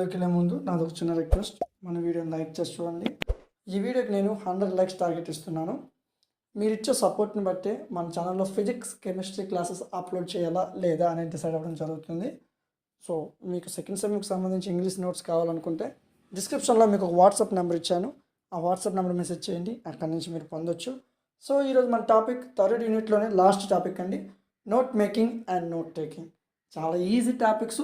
వీడియోకి వెళ్ళే ముందు నాది ఒక చిన్న రిక్వెస్ట్, మన వీడియోని లైక్ చేసి చూడండి. ఈ వీడియోకి నేను 100 లైక్స్ టార్గెట్ ఇస్తున్నాను. మీరు ఇచ్చే సపోర్ట్ని బట్టి మన ఛానల్లో ఫిజిక్స్ కెమిస్ట్రీ క్లాసెస్ అప్లోడ్ చేయాలా లేదా అనేది డిసైడ్ అవ్వడం జరుగుతుంది. సో మీకు సెకండ్ సెమ్కి సంబంధించి ఇంగ్లీష్ నోట్స్ కావాలనుకుంటే డిస్క్రిప్షన్లో మీకు ఒక వాట్సాప్ నెంబర్ ఇచ్చాను. ఆ వాట్సాప్ నెంబర్ మెసేజ్ చేయండి, అక్కడి నుంచి మీరు పొందొచ్చు. సో ఈరోజు మన టాపిక్ థర్డ్ యూనిట్లోనే లాస్ట్ టాపిక్ అండి, note making and note taking. చాలా ఈజీ టాపిక్స్,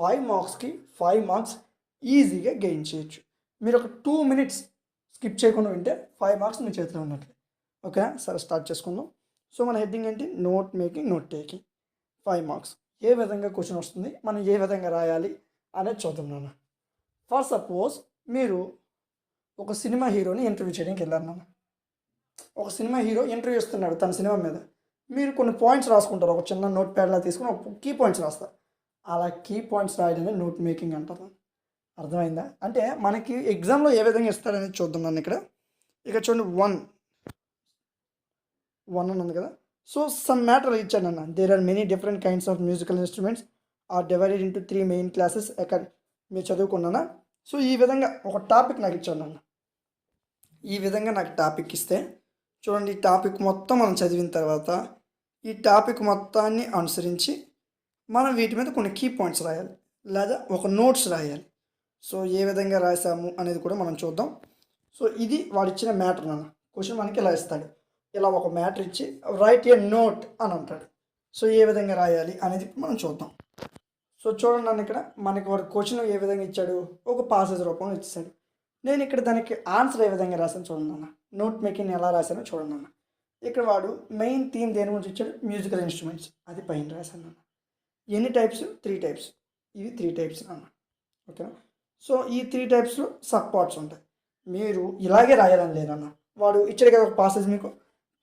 5 మార్క్స్కి 5 మార్క్స్ ఈజీగా గెయిన్ చేయొచ్చు. మీరు ఒక 2 మినిట్స్ స్కిప్ చేయకుండా వింటే 5 మార్క్స్ మీ చేతిలో ఉన్నట్లే. ఓకే, సరే స్టార్ట్ చేసుకుందాం. సో మన హెడ్డింగ్ ఏంటి? Note making, note taking, 5 marks. ఏ విధంగా క్వశ్చన్ వస్తుంది, మనం ఏ విధంగా రాయాలి అనేది చూద్దాం నాన్న. ఫర్ సపోజ్ మీరు ఒక సినిమా హీరోని ఇంటర్వ్యూ చేయడానికి వెళ్ళారు నాన్న. ఒక సినిమా హీరో ఇంటర్వ్యూ ఇస్తున్నాడు తన సినిమా మీద. మీరు కొన్ని పాయింట్స్ రాసుకుంటారు, ఒక చిన్న నోట్ ప్యాడ్లా తీసుకుని ఒక కీ పాయింట్స్ రాస్తారు. అలా కీ పాయింట్స్ రాయడమే నోట్ మేకింగ్ అంటారు. అర్థమైందా? అంటే మనకి ఎగ్జామ్లో ఏ విధంగా ఇస్తారనేది చూద్దాం నన్ను. ఇక్కడ చూడండి, 1 అని ఉంది కదా. సో సమ్ మ్యాటర్ ఇచ్చాను అన్న. There are many different kinds of musical instruments are divided into 3 main classes. ఎక్కడ మీరు చదువుకున్నానా? సో ఈ విధంగా ఒక టాపిక్ నాకు ఇచ్చాను అన్న. ఈ విధంగా నాకు టాపిక్ ఇస్తే చూడండి, ఈ టాపిక్ మొత్తం మనం చదివిన తర్వాత ఈ టాపిక్ మొత్తాన్ని అనుసరించి మనం వీటి మీద కొన్ని కీ పాయింట్స్ రాయాలి, లేదా ఒక నోట్స్ రాయాలి. సో ఏ విధంగా రాసాము అనేది కూడా మనం చూద్దాం. సో ఇది వాడు ఇచ్చిన మ్యాటర్ నాన్న. క్వశ్చన్ మనకి ఇలా ఇస్తాడు, ఇలా ఒక మ్యాటర్ ఇచ్చి రైట్ ఏ నోట్ అని అంటాడు. సో ఏ విధంగా రాయాలి అనేది మనం చూద్దాం. సో చూడండి నన్ను, ఇక్కడ మనకి వాడు క్వశ్చన్ ఏ విధంగా ఇచ్చాడు, ఒక పాసేజ్ రూపంలో ఇచ్చాడు. నేను ఇక్కడ దానికి ఆన్సర్ ఏ విధంగా రాసాను చూడండి అన్న. నోట్ మేకింగ్ ఎలా రాశానో చూడండి అన్న. ఇక్కడ వాడు మెయిన్ థీమ్ దేని గురించి ఇచ్చాడు, మ్యూజికల్ ఇన్స్ట్రుమెంట్స్, అది పైన రాశాను అన్న. ఎన్ని టైప్స్? 3 టైప్స్. ఇవి 3 టైప్స్ అన్న. ఓకేనా? సో ఈ 3 టైప్స్లో సబ్ పార్ట్స్ ఉంటాయి. మీరు ఇలాగే రాయాలని లేదన్న. వాడు ఇచ్చాడు కదా ఒక పాసేజ్, మీకు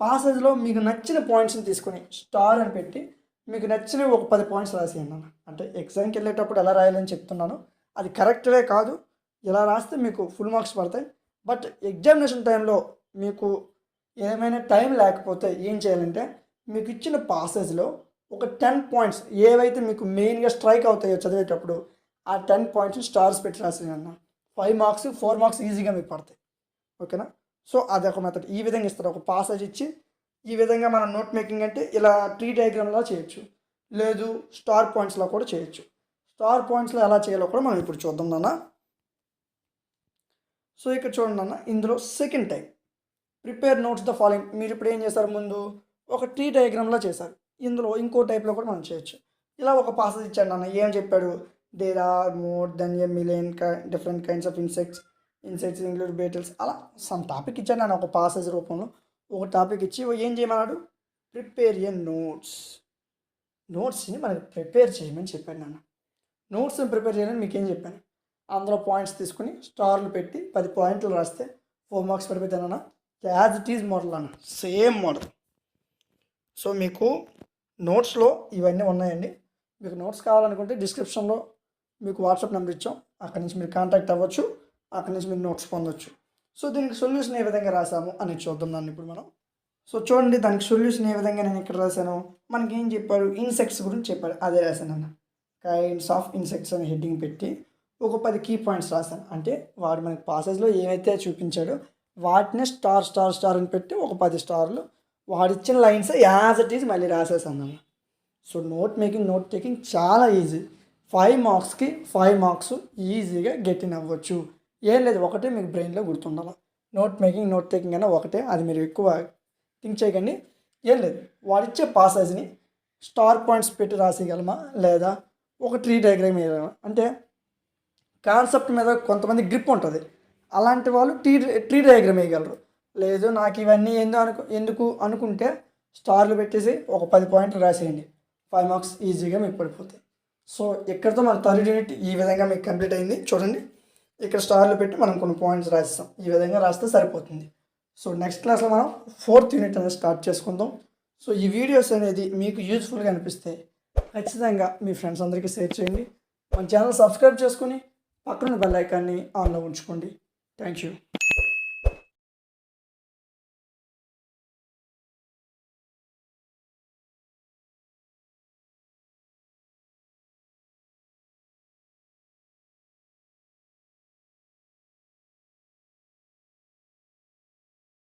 పాసేజ్లో మీకు నచ్చిన పాయింట్స్ని తీసుకొని స్టార్ అని పెట్టి మీకు నచ్చిన ఒక 10 పాయింట్స్ రాసేయండి అన్న. అంటే ఎగ్జామ్కి వెళ్ళేటప్పుడు ఎలా రాయాలని చెప్తున్నాను, అది కరెక్ట్వే కాదు. ఇలా రాస్తే మీకు ఫుల్ మార్క్స్ పడతాయి. బట్ ఎగ్జామినేషన్ టైంలో మీకు ఏమైనా టైం లేకపోతే ఏం చేయాలంటే, మీకు ఇచ్చిన పాసేజ్లో ఒక 10 పాయింట్స్ ఏవైతే మీకు మెయిన్గా స్ట్రైక్ అవుతాయో చదివేటప్పుడు, ఆ 10 పాయింట్స్ స్టార్స్ పెట్టి రాసేయన్న. 5 మార్క్స్ 4 మార్క్స్ ఈజీగా మీకు పడతాయి. ఓకేనా? సో అదొక మెథడ్. ఈ విధంగా ఇస్తారు, ఒక పాసేజ్ ఇచ్చి ఈ విధంగా మనం నోట్ మేకింగ్ అంటే ఇలా ట్రీ డయాగ్రామ్లా చేయొచ్చు, లేదు స్టార్ పాయింట్స్లో కూడా చేయొచ్చు. స్టార్ పాయింట్స్లో ఎలా చేయాలో కూడా మనం ఇప్పుడు చూద్దాం నాన్న. సో ఇక్కడ చూడండి అన్న, ఇందులో second time prepare notes the following. మీరు ఇప్పుడు ఏం చేస్తారు, ముందు ఒక ట్రీ డయాగ్రామ్లా చేశారు. ఇందులో ఇంకో టైప్లో కూడా మనం చేయొచ్చు. ఇలా ఒక పాసేజ్ ఇచ్చాడు నాన్న. ఏం చెప్పాడు? There are more than a million different kinds of insects include beetles. అలా సమ్ టాపిక్ ఇచ్చాడు నాన్న. ఒక పాసేజ్ రూపంలో ఒక టాపిక్ ఇచ్చి ఏం చేయమన్నాడు, ప్రిపేర్ ఏ నోట్స్ని మనకి ప్రిపేర్ చేయమని చెప్పాను నాన్న. నోట్స్ని ప్రిపేర్ చేయమని మీకేం చెప్పాను, అందులో పాయింట్స్ తీసుకుని స్టార్లు పెట్టి 10 పాయింట్లు రాస్తే 4 మార్క్స్ పడిపోతానన్నా. యాజ్ ఇట్ ఈజ్ మోడల్ అన్న, సేమ్ మోడల్. సో మీకు నోట్స్లో ఇవన్నీ ఉన్నాయండి. మీకు నోట్స్ కావాలనుకుంటే డిస్క్రిప్షన్లో మీకు వాట్సాప్ నెంబర్ ఇచ్చాం, అక్కడి నుంచి మీరు కాంటాక్ట్ అవ్వచ్చు, అక్కడి నుంచి మీరు నోట్స్ పొందొచ్చు. సో దీనికి సొల్యూషన్ ఏ విధంగా రాసాము అనేది చూద్దాం దాన్ని ఇప్పుడు మనం. సో చూడండి, దానికి సొల్యూషన్ ఏ విధంగా నేను ఇక్కడ రాశాను. మనకి ఏం చెప్పారు, ఇన్సెక్ట్స్ గురించి చెప్పాడు, అదే రాశాను అన్న. కైండ్స్ ఆఫ్ ఇన్సెక్ట్స్ అని హెడ్డింగ్ పెట్టి ఒక 10 కీ పాయింట్స్ రాశాను. అంటే వాడు మనకి పాసేజ్లో ఏమైతే చూపించాడో వాటిని స్టార్ స్టార్ స్టార్ అని పెట్టి ఒక 10 స్టార్లు వాడిచ్చిన లైన్స్ యాజ్ ఇట్ ఈజ్ మళ్ళీ రాసేసాను. So note making, note taking చాలా ఈజీ. 5 మార్క్స్కి 5 మార్క్స్ ఈజీగా గెట్టిన్ అవ్వచ్చు. ఏం లేదు, ఒకటే మీకు బ్రెయిన్లో గుర్తుండాలి. నోట్ మేకింగ్, నోట్ టేకింగ్ అయినా ఒకటే, అది మీరు ఎక్కువ థింక్ చేయకండి. ఏం లేదు, వాడిచ్చే పాసేజ్ని స్టార్ పాయింట్స్ పెట్టి రాసేయగలమా, లేదా ఒక ట్రీ డయాగ్రామ్ వేయగలమా. అంటే కాన్సెప్ట్ మీద కొంతమంది గ్రిప్ ఉంటుంది, అలాంటి వాళ్ళు ట్రీ డయాగ్రామ్ వేయగలరు. లేదు నాకు ఇవన్నీ ఎందుకు అనుకుంటే స్టార్లు పెట్టేసి ఒక 10 పాయింట్లు రాసేయండి, 5 మార్క్స్ ఈజీగా మీకు పడిపోతాయి. సో ఇక్కడితో మన థర్డ్ యూనిట్ ఈ విధంగా మీకు కంప్లీట్ అయింది. చూడండి, ఇక్కడ స్టార్లు పెట్టి మనం కొన్ని పాయింట్స్ రాస్తాం. ఈ విధంగా రాస్తే సరిపోతుంది. సో నెక్స్ట్ క్లాస్లో మనం 4th యూనిట్ అనేది స్టార్ట్ చేసుకుందాం. సో ఈ వీడియోస్ అనేది మీకు యూజ్ఫుల్గా అనిపిస్తే ఖచ్చితంగా మీ ఫ్రెండ్స్ అందరికీ షేర్ చేయండి. మన ఛానల్ సబ్స్క్రైబ్ చేసుకుని పక్కన బెల్ ఐకాన్ని ఆన్లో ఉంచుకోండి. Thank you.